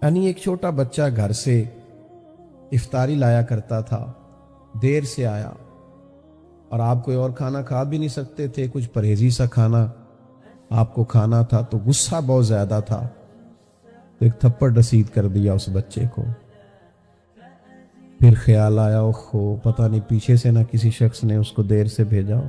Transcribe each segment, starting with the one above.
یعنی ایک چھوٹا بچہ گھر سے افطاری لایا کرتا تھا، دیر سے آیا اور آپ کوئی اور کھانا کھا بھی نہیں سکتے تھے، کچھ پرہیزی سا کھانا آپ کو کھانا تھا، تو غصہ بہت زیادہ تھا، تو ایک تھپڑ رسید کر دیا اس بچے کو۔ پھر خیال آیا اوہو پتہ نہیں پیچھے سے نہ کسی شخص نے اس کو دیر سے بھیجا ہو،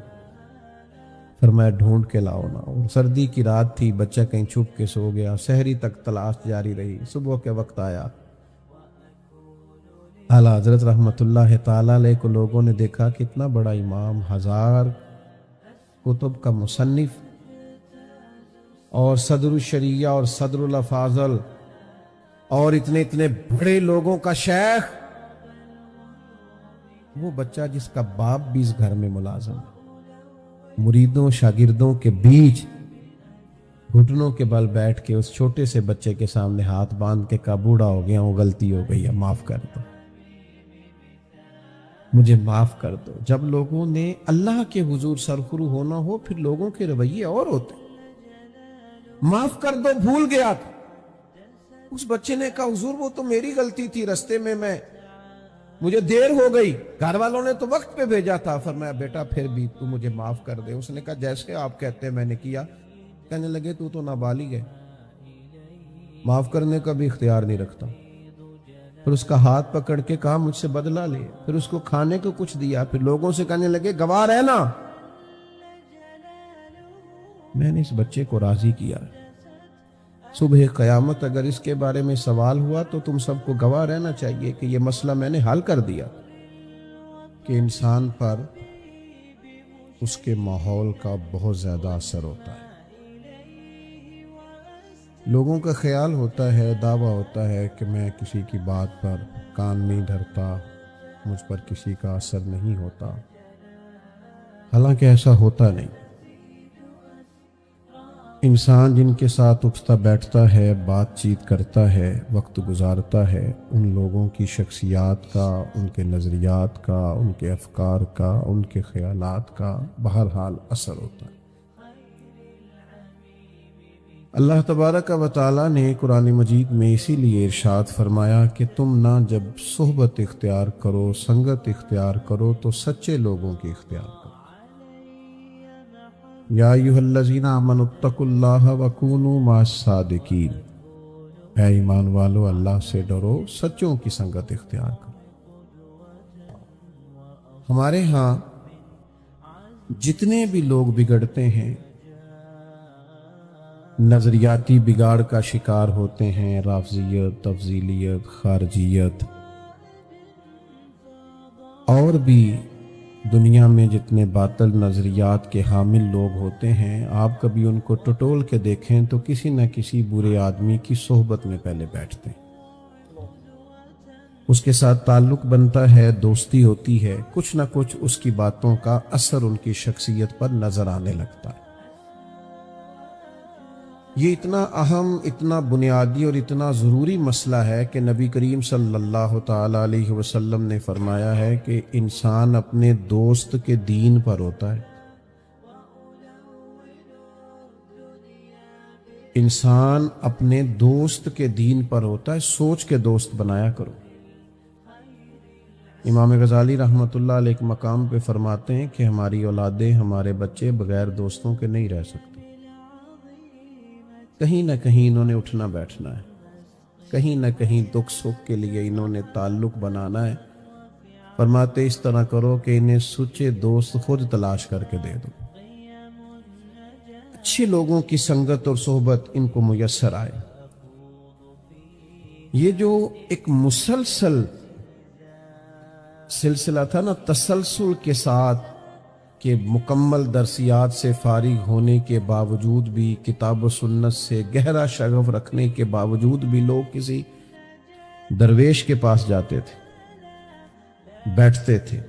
فرمایا ڈھونڈ کے لاؤ نا۔ اور سردی کی رات تھی، بچہ کہیں چھپ کے سو گیا، سحری تک تلاش جاری رہی، صبح کے وقت آیا۔ اعلیٰ حضرت رحمت اللہ تعالی علیہ کو لوگوں نے دیکھا کہ اتنا بڑا امام، 1000 کتب کا مصنف اور صدر الشریعہ اور صدر الافاضل اور اتنے بڑے لوگوں کا شیخ، وہ بچہ جس کا باپ بھی اس گھر میں ملازم ہے، مریدوں شاگردوں کے بیچ گھٹنوں کے بل بیٹھ کے اس چھوٹے سے بچے کے سامنے ہاتھ باندھ کے کہا بوڑھا ہو گیا ہوں، غلطی ہو گئی ہے، معاف کر دو، مجھے معاف کر دو۔ جب لوگوں نے اللہ کے حضور سرخرو ہونا ہو پھر لوگوں کے رویے اور ہوتے، معاف کر دو، بھول گیا تھا۔ اس بچے نے کہا حضور وہ تو میری غلطی تھی، رستے میں مجھے دیر ہو گئی، گھر والوں نے تو وقت پہ بھیجا تھا۔ فرمایا بیٹا پھر بھی تو مجھے معاف کر دے۔ اس نے کہا جیسے آپ کہتے ہیں میں نے کیا۔ کہنے لگے تو نابالغ ہے، معاف کرنے کا بھی اختیار نہیں رکھتا۔ پھر اس کا ہاتھ پکڑ کے کہا مجھ سے بدلہ لے، پھر اس کو کھانے کو کچھ دیا، پھر لوگوں سے کہنے لگے گواہ رہنا، میں نے اس بچے کو راضی کیا۔ صبح قیامت اگر اس کے بارے میں سوال ہوا تو تم سب کو گواہ رہنا چاہیے کہ یہ مسئلہ میں نے حل کر دیا، کہ انسان پر اس کے ماحول کا بہت زیادہ اثر ہوتا ہے۔ لوگوں کا خیال ہوتا ہے، دعویٰ ہوتا ہے کہ میں کسی کی بات پر کان نہیں دھرتا، مجھ پر کسی کا اثر نہیں ہوتا، حالانکہ ایسا ہوتا نہیں۔ انسان جن کے ساتھ اٹھتا بیٹھتا ہے، بات چیت کرتا ہے، وقت گزارتا ہے، ان لوگوں کی شخصیات کا، ان کے نظریات کا، ان کے افکار کا، ان کے خیالات کا بہرحال اثر ہوتا ہے۔ اللہ تبارک و تعالیٰ نے قرآن مجید میں اسی لیے ارشاد فرمایا کہ تم نہ جب صحبت اختیار کرو، سنگت اختیار کرو تو سچے لوگوں کی اختیار کرو۔ یا ایھا الذین آمنوا اتقوا اللہ وکونوا مع الصادقین، اے ایمان والو اللہ سے ڈرو، سچوں کی سنگت اختیار کرو۔ ہمارے ہاں جتنے بھی لوگ بگڑتے ہیں، نظریاتی بگاڑ کا شکار ہوتے ہیں، رافضیت، تفضیلیت، خارجیت، اور بھی دنیا میں جتنے باطل نظریات کے حامل لوگ ہوتے ہیں، آپ کبھی ان کو ٹٹول کے دیکھیں تو کسی نہ کسی برے آدمی کی صحبت میں پہلے بیٹھتے ہیں، اس کے ساتھ تعلق بنتا ہے، دوستی ہوتی ہے، کچھ نہ کچھ اس کی باتوں کا اثر ان کی شخصیت پر نظر آنے لگتا ہے۔ یہ اتنا اہم، اتنا بنیادی اور اتنا ضروری مسئلہ ہے کہ نبی کریم صلی اللہ تعالی علیہ وسلم نے فرمایا ہے کہ انسان اپنے دوست کے دین پر ہوتا ہے۔ انسان اپنے دوست کے دین پر ہوتا ہے، سوچ کے دوست بنایا کرو۔ امام غزالی رحمت اللہ علیہ ایک مقام پہ فرماتے ہیں کہ ہماری اولادیں، ہمارے بچے بغیر دوستوں کے نہیں رہ سکتے۔ کہیں نہ کہیں انہوں نے اٹھنا بیٹھنا ہے، کہیں نہ کہیں دکھ سکھ کے لیے انہوں نے تعلق بنانا ہے۔ فرماتے اس طرح کرو کہ انہیں سچے دوست خود تلاش کر کے دے دو، اچھے لوگوں کی سنگت اور صحبت ان کو میسر آئے۔ یہ جو ایک مسلسل سلسلہ تھا نا، تسلسل کے ساتھ، کہ مکمل درسیات سے فارغ ہونے کے باوجود بھی، کتاب و سنت سے گہرا شغف رکھنے کے باوجود بھی لوگ کسی درویش کے پاس جاتے تھے، بیٹھتے تھے،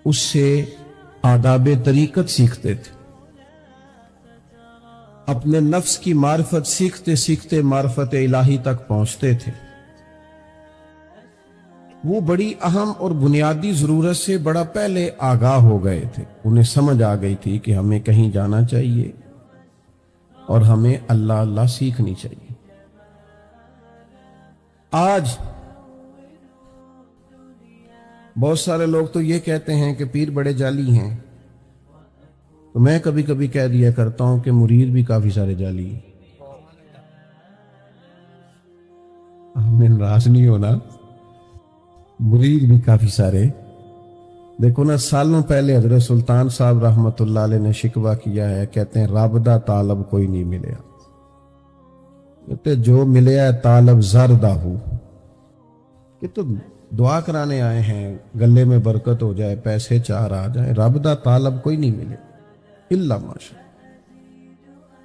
اس سے آداب طریقت سیکھتے تھے، اپنے نفس کی معرفت سیکھتے سیکھتے معرفت الہی تک پہنچتے تھے۔ وہ بڑی اہم اور بنیادی ضرورت سے بڑا پہلے آگاہ ہو گئے تھے، انہیں سمجھ آ گئی تھی کہ ہمیں کہیں جانا چاہیے اور ہمیں اللہ اللہ سیکھنی چاہیے۔ آج بہت سارے لوگ تو یہ کہتے ہیں کہ پیر بڑے جعلی ہیں، تو میں کبھی کبھی کہہ دیا کرتا ہوں کہ مرید بھی کافی سارے جعلی ہیں۔ ہمیں ناراض نہیں ہونا، مرید بھی کافی سارے۔ دیکھو نا، سالوں پہلے حضرت سلطان صاحب رحمت اللہ علیہ نے شکوہ کیا ہے، کہتے ہیں رب دا طالب کوئی نہیں ملیا، کہتے جو ملیا ہے طالب زردہ ہو، کہ تو دعا کرانے آئے ہیں گلے میں برکت ہو جائے، پیسے چار آ جائیں، رب دا طالب کوئی نہیں ملے الا ماشاء۔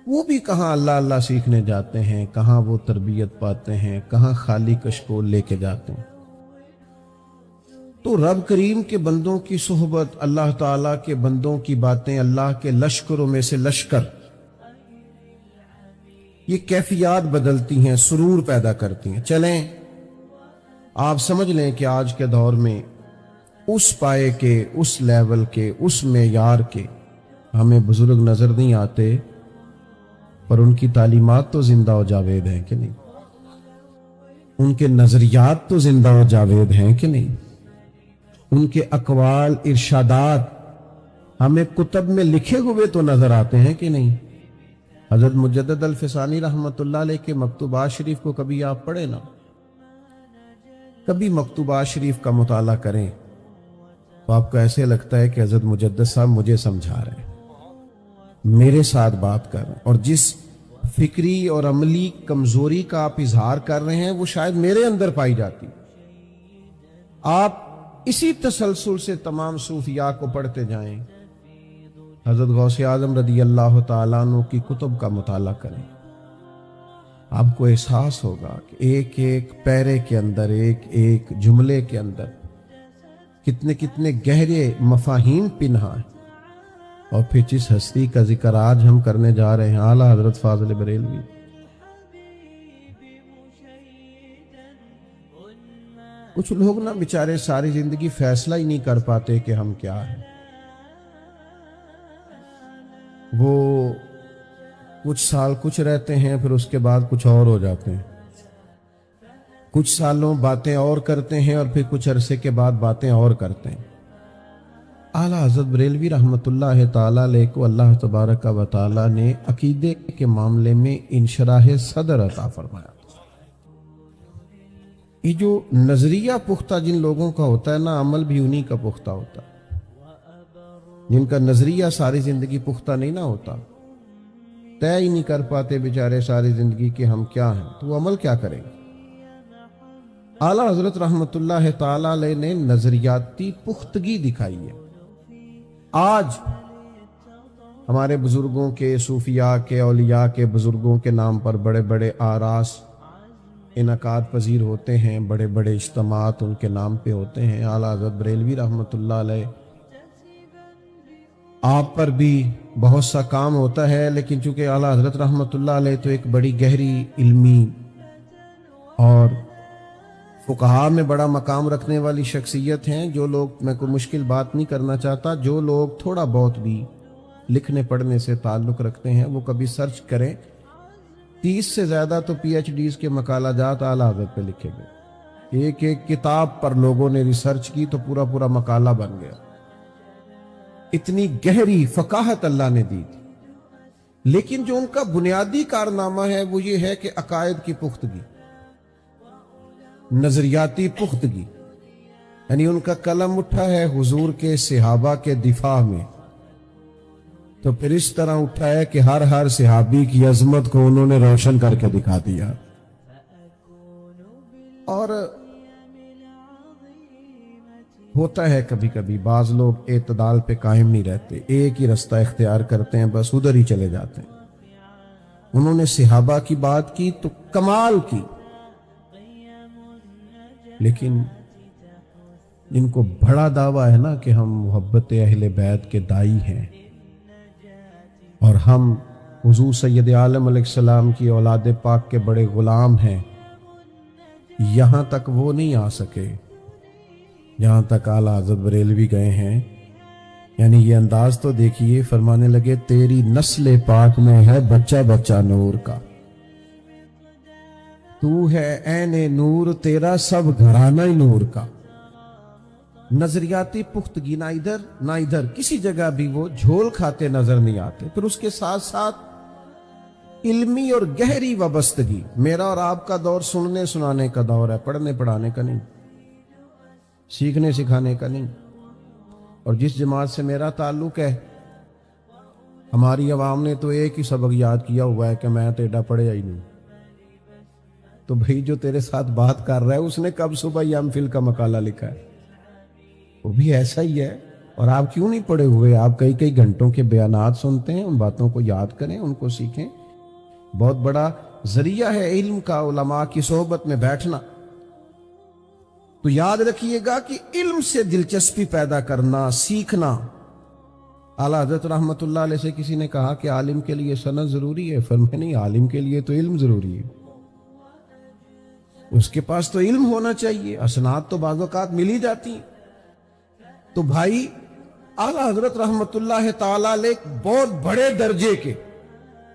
وہ بھی کہاں اللہ اللہ سیکھنے جاتے ہیں، کہاں وہ تربیت پاتے ہیں، کہاں خالی کشکول لے کے جاتے ہیں۔ تو رب کریم کے بندوں کی صحبت، اللہ تعالیٰ کے بندوں کی باتیں، اللہ کے لشکروں میں سے لشکر، یہ کیفیات بدلتی ہیں، سرور پیدا کرتی ہیں۔ چلیں آپ سمجھ لیں کہ آج کے دور میں اس پائے کے، اس لیول کے، اس معیار کے ہمیں بزرگ نظر نہیں آتے، پر ان کی تعلیمات تو زندہ و جاوید ہیں کہ نہیں؟ ان کے نظریات تو زندہ و جاوید ہیں کہ نہیں؟ ان کے اقوال، ارشادات ہمیں کتب میں لکھے ہوئے تو نظر آتے ہیں کہ نہیں؟ حضرت مجدد الفسانی رحمت اللہ علیہ کے مکتوبات شریف کو کبھی آپ پڑھیں نا، کبھی مکتوبات شریف کا مطالعہ کریں تو آپ کو ایسے لگتا ہے کہ حضرت مجدد صاحب مجھے سمجھا رہے ہیں، میرے ساتھ بات کر رہے ہیں، اور جس فکری اور عملی کمزوری کا آپ اظہار کر رہے ہیں وہ شاید میرے اندر پائی جاتی۔ آپ اسی تسلسل سے تمام صوفیاء کو پڑھتے جائیں، حضرت غوث اعظم رضی اللہ تعالیٰ عنہ کی کتب کا مطالعہ کریں، آپ کو احساس ہوگا کہ ایک ایک پیرے کے اندر، ایک ایک جملے کے اندر کتنے کتنے گہرے مفاہیم پنہا ہیں۔ اور پھر جس ہستی کا ذکر آج ہم کرنے جا رہے ہیں، اعلیٰ حضرت فاضل بریلوی، کچھ لوگ نا بیچارے ساری زندگی فیصلہ ہی نہیں کر پاتے کہ ہم کیا ہیں۔ وہ کچھ سال کچھ رہتے ہیں، پھر اس کے بعد کچھ اور ہو جاتے ہیں، کچھ سالوں باتیں اور کرتے ہیں، اور پھر کچھ عرصے کے بعد باتیں اور کرتے ہیں۔ اعلیٰ حضرت بریلوی رحمت اللہ تعالیٰ علیہ کو اللہ تبارک و تعالیٰ نے عقیدے کے معاملے میں انشراح صدر عطا فرمایا۔ یہ جو نظریہ پختہ جن لوگوں کا ہوتا ہے نا، عمل بھی انہی کا پختہ ہوتا ہے۔ جن کا نظریہ ساری زندگی پختہ نہیں نہ ہوتا، طے ہی نہیں کر پاتے بیچارے ساری زندگی کہ ہم کیا ہیں، تو وہ عمل کیا کریں گے؟ اعلیٰ حضرت رحمت اللہ تعالیٰ علیہ نے نظریاتی پختگی دکھائی ہے۔ آج ہمارے بزرگوں کے، صوفیاء کے، اولیاء کے بزرگوں کے نام پر بڑے بڑے آراس انعقاد پذیر ہوتے ہیں، بڑے بڑے اجتماعات ان کے نام پہ ہوتے ہیں۔ اعلیٰ حضرت بریلوی رحمت اللہ علیہ، آپ پر بھی بہت سا کام ہوتا ہے، لیکن چونکہ اعلیٰ حضرت رحمت اللہ علیہ تو ایک بڑی گہری علمی اور فقہاء میں بڑا مقام رکھنے والی شخصیت ہیں۔ جو لوگ، میں کوئی مشکل بات نہیں کرنا چاہتا، جو لوگ تھوڑا بہت بھی لکھنے پڑھنے سے تعلق رکھتے ہیں وہ کبھی سرچ کریں، 30 سے زیادہ تو پی ایچ ڈیز کے مقالہ جات اعلیٰ حضرت پہ لکھے گئے۔ ایک ایک کتاب پر لوگوں نے ریسرچ کی تو پورا پورا مقالہ بن گیا۔ اتنی گہری فقاہت اللہ نے دی تھی، لیکن جو ان کا بنیادی کارنامہ ہے وہ یہ ہے کہ عقائد کی پختگی، نظریاتی پختگی، یعنی ان کا قلم اٹھا ہے حضور کے صحابہ کے دفاع میں، تو پھر اس طرح اٹھا ہے کہ ہر صحابی کی عظمت کو انہوں نے روشن کر کے دکھا دیا۔ اور ہوتا ہے کبھی کبھی بعض لوگ اعتدال پہ قائم نہیں رہتے، ایک ہی رستہ اختیار کرتے ہیں، بس ادھر ہی چلے جاتے ہیں۔ انہوں نے صحابہ کی بات کی تو کمال کی، لیکن جن کو بڑا دعویٰ ہے نا کہ ہم محبت اہل بیت کے دائی ہیں اور ہم حضور سید عالم علیہ السلام کی اولاد پاک کے بڑے غلام ہیں، یہاں تک وہ نہیں آ سکے جہاں تک اعلیٰ حضرت بریلوی گئے ہیں۔ یعنی یہ انداز تو دیکھیے، فرمانے لگے تیری نسل پاک میں ہے بچہ بچہ نور کا، تو ہے عین نور، تیرا سب گھرانہ ہی نور کا۔ نظریاتی پختگی نہ ادھر کسی جگہ بھی وہ جھول کھاتے نظر نہیں آتے۔ پھر اس کے ساتھ ساتھ علمی اور گہری وابستگی۔ میرا اور آپ کا دور سننے سنانے کا دور ہے، پڑھنے پڑھانے کا نہیں، سیکھنے سکھانے کا نہیں۔ اور جس جماعت سے میرا تعلق ہے، ہماری عوام نے تو ایک ہی سبق یاد کیا ہوا ہے کہ میں تو ایڈا پڑھیا ہی نہیں۔ تو بھائی جو تیرے ساتھ بات کر رہا ہے اس نے کب صبح یم فل کا مقالہ لکھا ہے؟ وہ بھی ایسا ہی ہے۔ اور آپ کیوں نہیں پڑھے ہوئے؟ آپ کئی کئی گھنٹوں کے بیانات سنتے ہیں، ان باتوں کو یاد کریں، ان کو سیکھیں۔ بہت بڑا ذریعہ ہے علم کا علماء کی صحبت میں بیٹھنا۔ تو یاد رکھیے گا کہ علم سے دلچسپی پیدا کرنا، سیکھنا۔ اعلیٰ حضرت رحمت اللہ علیہ سے کسی نے کہا کہ عالم کے لیے سند ضروری ہے؟ فرمایا نہیں، عالم کے لیے تو علم ضروری ہے، اس کے پاس تو علم ہونا چاہیے۔ اسناد تو بعض اوقات مل ہی جاتی ہیں۔ تو بھائی اعلیٰ حضرت رحمت اللہ تعالیٰ علیہ بہت بڑے درجے کے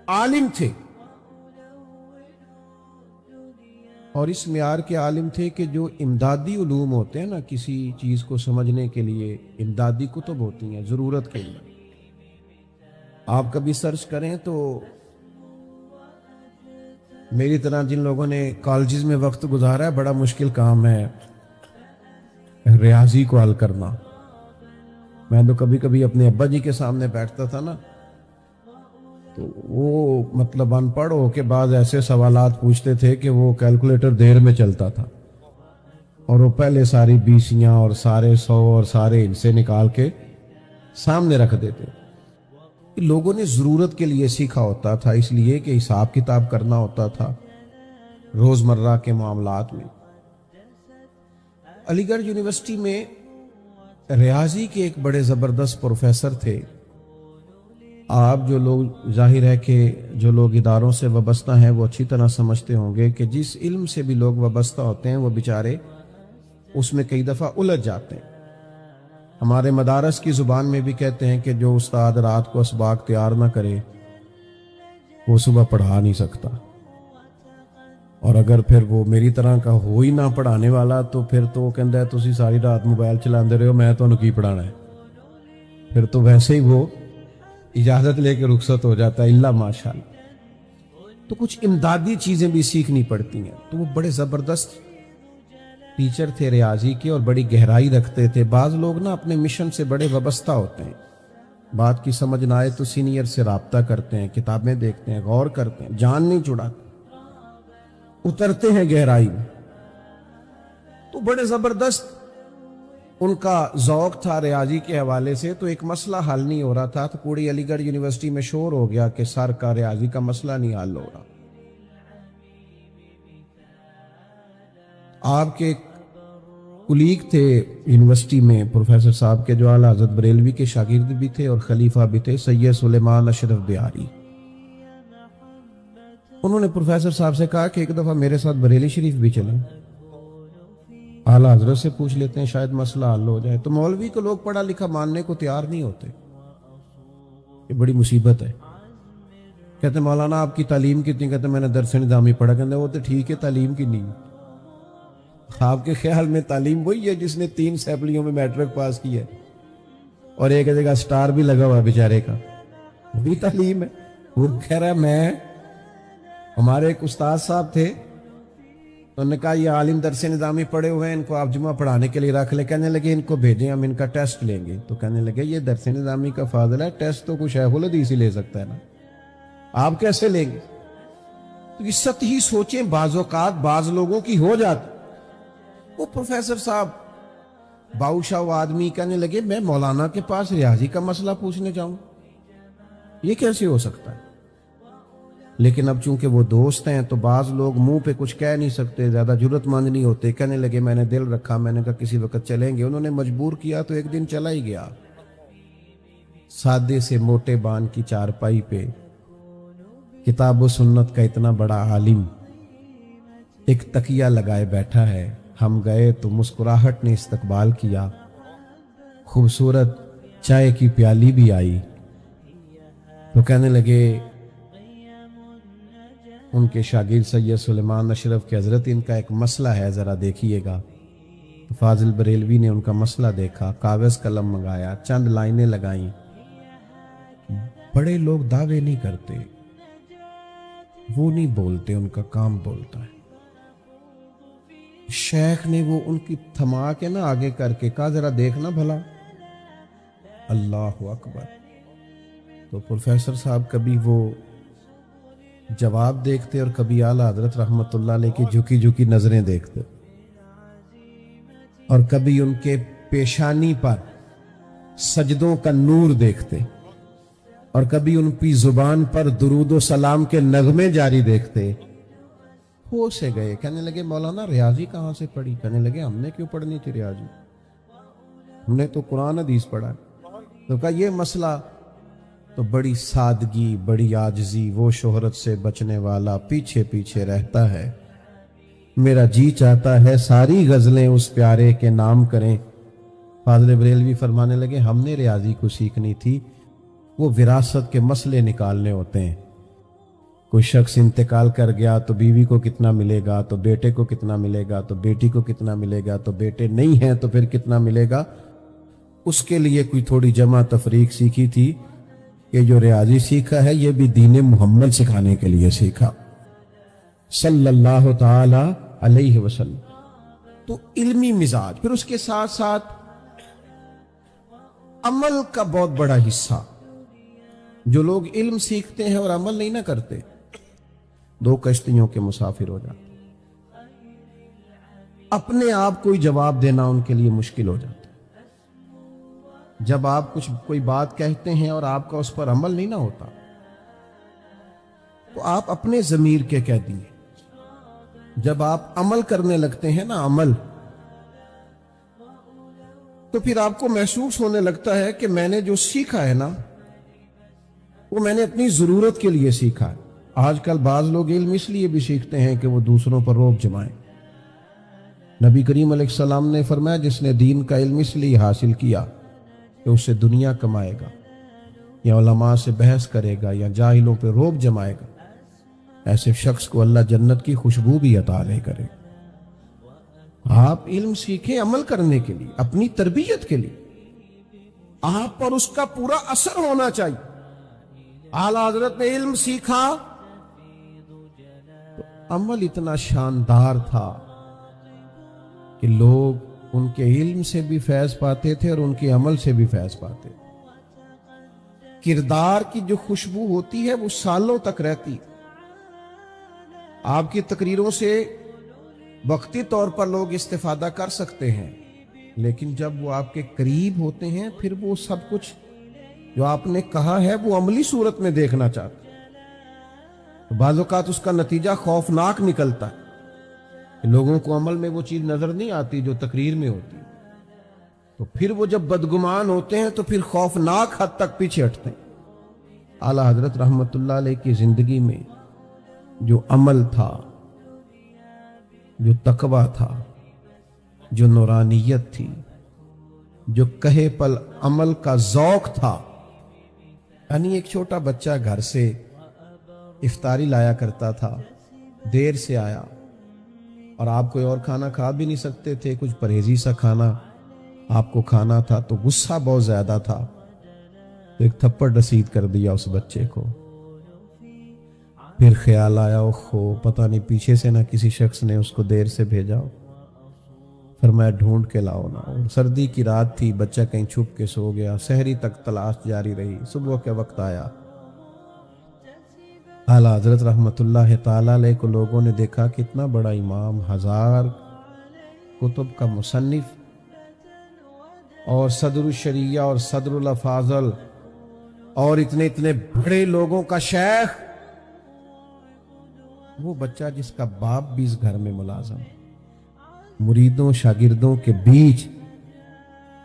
عالم تھے، اور اس معیار کے عالم تھے کہ جو امدادی علوم ہوتے ہیں نا، کسی چیز کو سمجھنے کے لیے امدادی کتب ہوتی ہیں ضرورت کے لیے، آپ کبھی سرچ کریں تو میری طرح جن لوگوں نے کالجز میں وقت گزارا ہے، بڑا مشکل کام ہے ریاضی کو حل کرنا۔ میں تو کبھی کبھی اپنے ابا جی کے سامنے بیٹھتا تھا نا، تو وہ مطلب ان پڑھ ہو کے بعض ایسے سوالات پوچھتے تھے کہ وہ کیلکولیٹر دیر میں چلتا تھا، اور وہ پہلے ساری بیسیاں اور سارے سو اور سارے حصے نکال کے سامنے رکھ دیتے۔ لوگوں نے ضرورت کے لیے سیکھا ہوتا تھا، اس لیے کہ حساب کتاب کرنا ہوتا تھا روزمرہ کے معاملات میں۔ علی گڑھ یونیورسٹی میں ریاضی کے ایک بڑے زبردست پروفیسر تھے۔ آپ جو لوگ، ظاہر ہے کہ جو لوگ اداروں سے وابستہ ہیں وہ اچھی طرح سمجھتے ہوں گے کہ جس علم سے بھی لوگ وابستہ ہوتے ہیں وہ بیچارے اس میں کئی دفعہ الجھ جاتے ہیں۔ ہمارے مدارس کی زبان میں بھی کہتے ہیں کہ جو استاد رات کو اسباق تیار نہ کرے وہ صبح پڑھا نہیں سکتا، اور اگر پھر وہ میری طرح کا ہو ہی نہ پڑھانے والا تو پھر تو وہ کہتا ہے تسی ساری رات موبائل چلاندے رہے ہو، میں تو کی پڑھانا ہے۔ پھر تو ویسے ہی وہ اجازت لے کے رخصت ہو جاتا ہے، اللہ ماشاءاللہ۔ تو کچھ امدادی چیزیں بھی سیکھنی پڑتی ہیں۔ تو وہ بڑے زبردست ٹیچر تھے ریاضی کے، اور بڑی گہرائی رکھتے تھے۔ بعض لوگ نا اپنے مشن سے بڑے وابستہ ہوتے ہیں، بات کی سمجھ نہ آئے تو سینئر سے رابطہ کرتے ہیں، کتابیں دیکھتے ہیں، غور کرتے ہیں، جان نہیں چھڑاتے، اترتے ہیں گہرائی میں۔ تو بڑے زبردست ان کا ذوق تھا ریاضی کے حوالے سے۔ تو ایک مسئلہ حل نہیں ہو رہا تھا، تو پوری علی گڑھ یونیورسٹی میں شور ہو گیا کہ سر کا ریاضی کا مسئلہ نہیں حل ہو رہا۔ آپ کے کلیگ تھے یونیورسٹی میں پروفیسر صاحب کے، جو اعلیٰ حضرت بریلوی کے شاگرد بھی تھے اور خلیفہ بھی تھے، سید سلیمان اشرف بیاری۔ انہوں نے پروفیسر صاحب سے کہا کہ ایک دفعہ میرے ساتھ بریلی شریف بھی چلیں، اعلیٰ حضرت سے پوچھ لیتے ہیں، شاید مسئلہ حل ہو جائے۔ تو مولوی کو لوگ پڑھا لکھا ماننے کو تیار نہیں ہوتے، یہ بڑی مصیبت ہے۔ کہتے ہیں مولانا آپ کی تعلیم کتنی؟ کہتے ہیں میں نے درس نظامی پڑھا۔ کہتے ہیں وہ تو ٹھیک ہے، تعلیم کی نہیں۔ آپ کے خیال میں تعلیم وہی ہے جس نے 3 سیپلیوں میں میٹرک پاس کی ہے اور ایک جگہ سٹار بھی لگا ہوا ہے بیچارے کا؟ وہی تعلیم ہے؟ وہ کہہ رہا ہے ہمارے ایک استاد صاحب تھے، انہوں نے کہا یہ عالم درس نظامی پڑھے ہوئے ہیں، ان کو آپ جمعہ پڑھانے کے لیے رکھ لیں۔ کہنے لگے ان کو بھیجیں، ہم ان کا ٹیسٹ لیں گے۔ تو کہنے لگے یہ درس نظامی کا فاضل ہے، ٹیسٹ تو کچھ شیخ الحدیث ہی لے سکتا ہے نا، آپ کیسے لیں گے؟ تو یہ سطحی سوچیں بعض اوقات بعض لوگوں کی ہو جاتی۔ وہ پروفیسر صاحب باؤشاہ و آدمی کہنے لگے میں مولانا کے پاس ریاضی کا مسئلہ پوچھنے جاؤں، یہ کیسے ہو سکتا ہے؟ لیکن اب چونکہ وہ دوست ہیں تو بعض لوگ منہ پہ کچھ کہہ نہیں سکتے، زیادہ جرأت مند نہیں ہوتے۔ کہنے لگے میں نے دل رکھا، میں نے کہا کسی وقت چلیں گے۔ انہوں نے مجبور کیا تو ایک دن چلا ہی گیا۔ سادے سے موٹے بان کی چارپائی پہ کتاب و سنت کا اتنا بڑا عالم ایک تکیہ لگائے بیٹھا ہے۔ ہم گئے تو مسکراہٹ نے استقبال کیا، خوبصورت چائے کی پیالی بھی آئی۔ تو کہنے لگے ان کے شاگرد سید سلیمان اشرف کے حضرت ان کا ایک مسئلہ ہے ذرا دیکھیے گا. تو فاضل بریلوی نے ان کا مسئلہ دیکھا, کاغذ قلم منگایا, چند لائنیں لگائیں. بڑے لوگ دعوے نہیں کرتے, وہ نہیں بولتے, ان کا کام بولتا ہے. شیخ نے وہ ان کی تھما کے نا آگے کر کے کہا ذرا دیکھنا بھلا. اللہ اکبر. تو پروفیسر صاحب کبھی وہ جواب دیکھتے اور کبھی اعلیٰ حضرت رحمت اللہ علیہ کی جھکی جھکی نظریں دیکھتے, اور کبھی ان کے پیشانی پر سجدوں کا نور دیکھتے, اور کبھی ان کی زبان پر درود و سلام کے نغمے جاری دیکھتے. ہو سے گئے, کہنے لگے مولانا ریاضی کہاں سے پڑھی؟ کہنے لگے ہم نے کیوں پڑھنی تھی ریاضی, ہم نے تو قرآن حدیث پڑھا. تو کہا یہ مسئلہ تو بڑی سادگی, بڑی عاجزی, وہ شہرت سے بچنے والا پیچھے پیچھے رہتا ہے. میرا جی چاہتا ہے ساری غزلیں اس پیارے کے نام کریں. فاضل بریلوی فرمانے لگے ہم نے ریاضی کو سیکھنی تھی, وہ وراثت کے مسئلے نکالنے ہوتے ہیں. کوئی شخص انتقال کر گیا تو بیوی کو کتنا ملے گا, تو بیٹے کو کتنا ملے گا, تو بیٹی کو کتنا ملے گا, تو بیٹے نہیں ہیں تو پھر کتنا ملے گا. اس کے لیے کوئی تھوڑی جمع تفریق سیکھی تھی. کہ جو ریاضی سیکھا ہے یہ بھی دین محمد سکھانے کے لیے سیکھا صلی اللہ تعالی علیہ وسلم. تو علمی مزاج, پھر اس کے ساتھ ساتھ عمل کا بہت بڑا حصہ. جو لوگ علم سیکھتے ہیں اور عمل نہیں نہ کرتے, دو کشتیوں کے مسافر ہو جاتے. اپنے آپ کو ہی جواب دینا ان کے لیے مشکل ہو جاتا. جب آپ کوئی بات کہتے ہیں اور آپ کا اس پر عمل نہیں نہ ہوتا, تو آپ اپنے ضمیر کے کہہ دیے. جب آپ عمل کرنے لگتے ہیں نا, عمل, تو پھر آپ کو محسوس ہونے لگتا ہے کہ میں نے جو سیکھا ہے نا وہ میں نے اپنی ضرورت کے لیے سیکھا ہے. آج کل بعض لوگ علم اس لیے بھی سیکھتے ہیں کہ وہ دوسروں پر رعب جمائیں. نبی کریم علیہ السلام نے فرمایا جس نے دین کا علم اس لیے حاصل کیا کہ اسے دنیا کمائے گا, یا علماء سے بحث کرے گا, یا جاہلوں پہ رعب جمائے گا, ایسے شخص کو اللہ جنت کی خوشبو بھی عطا نہیں کرے. آپ علم سیکھیں عمل کرنے کے لیے, اپنی تربیت کے لیے. آپ پر اس کا پورا اثر ہونا چاہیے. اعلیٰ حضرت نے علم سیکھا تو عمل اتنا شاندار تھا کہ لوگ ان کے علم سے بھی فیض پاتے تھے اور ان کے عمل سے بھی فیض پاتے. کردار کی جو خوشبو ہوتی ہے وہ سالوں تک رہتی. آپ کی تقریروں سے وقتی طور پر لوگ استفادہ کر سکتے ہیں, لیکن جب وہ آپ کے قریب ہوتے ہیں پھر وہ سب کچھ جو آپ نے کہا ہے وہ عملی صورت میں دیکھنا چاہتے ہیں. بعض اوقات اس کا نتیجہ خوفناک نکلتا ہے. لوگوں کو عمل میں وہ چیز نظر نہیں آتی جو تقریر میں ہوتی, تو پھر وہ جب بدگمان ہوتے ہیں تو پھر خوفناک حد تک پیچھے ہٹتے ہیں. اعلیٰ حضرت رحمت اللہ علیہ کی زندگی میں جو عمل تھا, جو تقویٰ تھا, جو نورانیت تھی, جو کہے پل عمل کا ذوق تھا. یعنی ایک چھوٹا بچہ گھر سے افطاری لایا کرتا تھا, دیر سے آیا اور آپ کوئی اور کھانا کھا بھی نہیں سکتے تھے, کچھ پرہیزی سا کھانا آپ کو کھانا تھا, تو غصہ بہت زیادہ تھا, تو ایک تھپڑ رسید کر دیا اس بچے کو. پھر خیال آیا اوہو پتہ نہیں پیچھے سے نہ کسی شخص نے اس کو دیر سے بھیجا ہو. فرمایا ڈھونڈ کے لاؤ نا. اور سردی کی رات تھی, بچہ کہیں چھپ کے سو گیا. سحری تک تلاش جاری رہی, صبح کے وقت آیا. اعلیٰ حضرت رحمت اللہ تعالی علیہ کو لوگوں نے دیکھا کہ اتنا بڑا امام, 1000 کتب کا مصنف, اور صدر الشریعہ اور صدر الافاضل, اور اتنے بڑے لوگوں کا شیخ. وہ بچہ جس کا باپ بھی اس گھر میں ملازم, مریدوں شاگردوں کے بیچ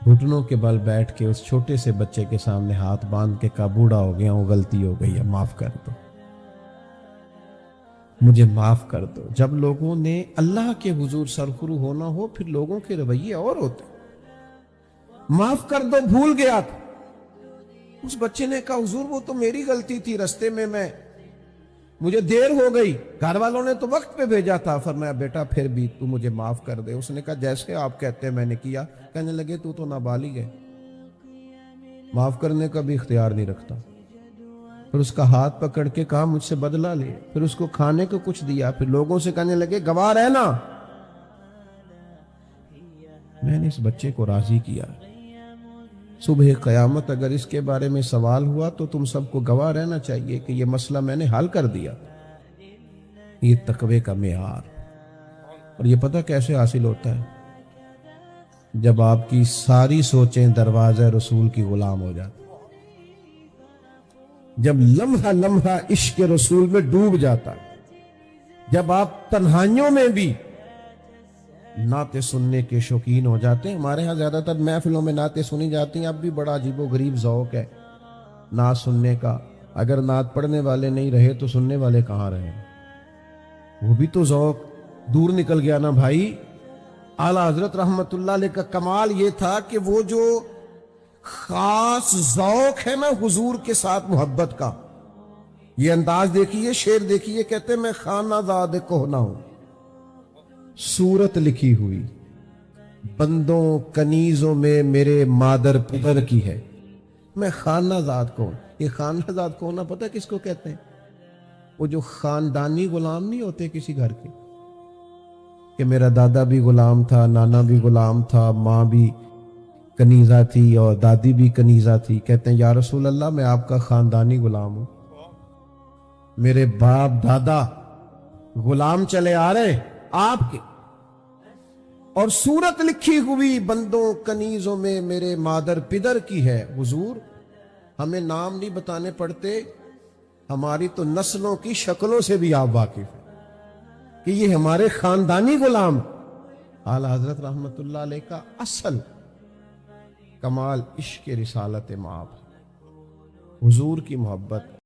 گھٹنوں کے بل بیٹھ کے اس چھوٹے سے بچے کے سامنے ہاتھ باندھ کے کہا بوڑھا ہو گیا ہوں, غلطی ہو گئی ہے, معاف کر دو, مجھے معاف کر دو. جب لوگوں نے اللہ کے حضور سرخرو ہونا ہو پھر لوگوں کے رویے اور ہوتے. معاف کر دو, بھول گیا تھا. اس بچے نے کہا حضور وہ تو میری غلطی تھی, رستے میں مجھے دیر ہو گئی، گھر والوں نے تو وقت پہ بھیجا تھا۔ فرمایا بیٹا پھر بھی تو مجھے معاف کر دے۔ اس نے کہا جیسے آپ کہتے ہیں میں نے کیا۔ کہنے لگے تو نابالغ ہے، معاف کرنے کا بھی اختیار نہیں رکھتا۔ پھر اس کا ہاتھ پکڑ کے کہا مجھ سے بدلہ لے، پھر اس کو کھانے کو کچھ دیا، پھر لوگوں سے کہنے لگے گواہ رہنا میں نے اس بچے کو راضی کیا، صبح قیامت اگر اس کے بارے میں سوال ہوا تو تم سب کو گواہ رہنا چاہیے کہ یہ مسئلہ میں نے حل کر دیا۔ یہ تقوی کا معیار۔ اور یہ پتہ کیسے حاصل ہوتا ہے؟ جب آپ کی ساری سوچیں دروازہ رسول کی غلام ہو جاتی، جب لمحہ لمحہ عشق رسول میں ڈوب جاتا، جب آپ تنہائیوں میں بھی نعتیں سننے کے شوقین ہو جاتے ہیں۔ ہمارے ہاں زیادہ تر محفلوں میں نعتیں سنی جاتی ہیں، اب بھی بڑا عجیب و غریب ذوق ہے نعت سننے کا۔ اگر نعت پڑھنے والے نہیں رہے تو سننے والے کہاں رہے؟ وہ بھی تو ذوق دور نکل گیا نا بھائی۔ اعلیٰ حضرت رحمت اللہ علیہ کا کمال یہ تھا کہ وہ جو خاص ذوق ہے نا حضور کے ساتھ محبت کا، یہ انداز دیکھیے، شعر دیکھیے، کہتے میں خانہ زاد کہنا ہوں، صورت لکھی ہوئی بندوں کنیزوں میں میرے مادر پدر کی ہے، میں خانہ زاد کون۔ یہ خانہ زاد کون پتہ کس کو کہتے ہیں؟ وہ جو خاندانی غلام نہیں ہوتے کسی گھر کے، کہ میرا دادا بھی غلام تھا، نانا بھی غلام تھا، ماں بھی کنیزہ تھی اور دادی بھی کنیزہ تھی۔ کہتے ہیں یا رسول اللہ میں آپ کا خاندانی غلام ہوں، میرے باپ دادا غلام چلے آ رہے آپ کے، اور صورت لکھی ہوئی بندوں کنیزوں میں میرے مادر پدر کی ہے۔ حضور ہمیں نام نہیں بتانے پڑتے، ہماری تو نسلوں کی شکلوں سے بھی آپ واقف ہیں کہ یہ ہمارے خاندانی غلام۔ اعلیٰ حضرت رحمت اللہ علیہ کا اصل کمال عشق رسالت مآب، حضور کی محبت۔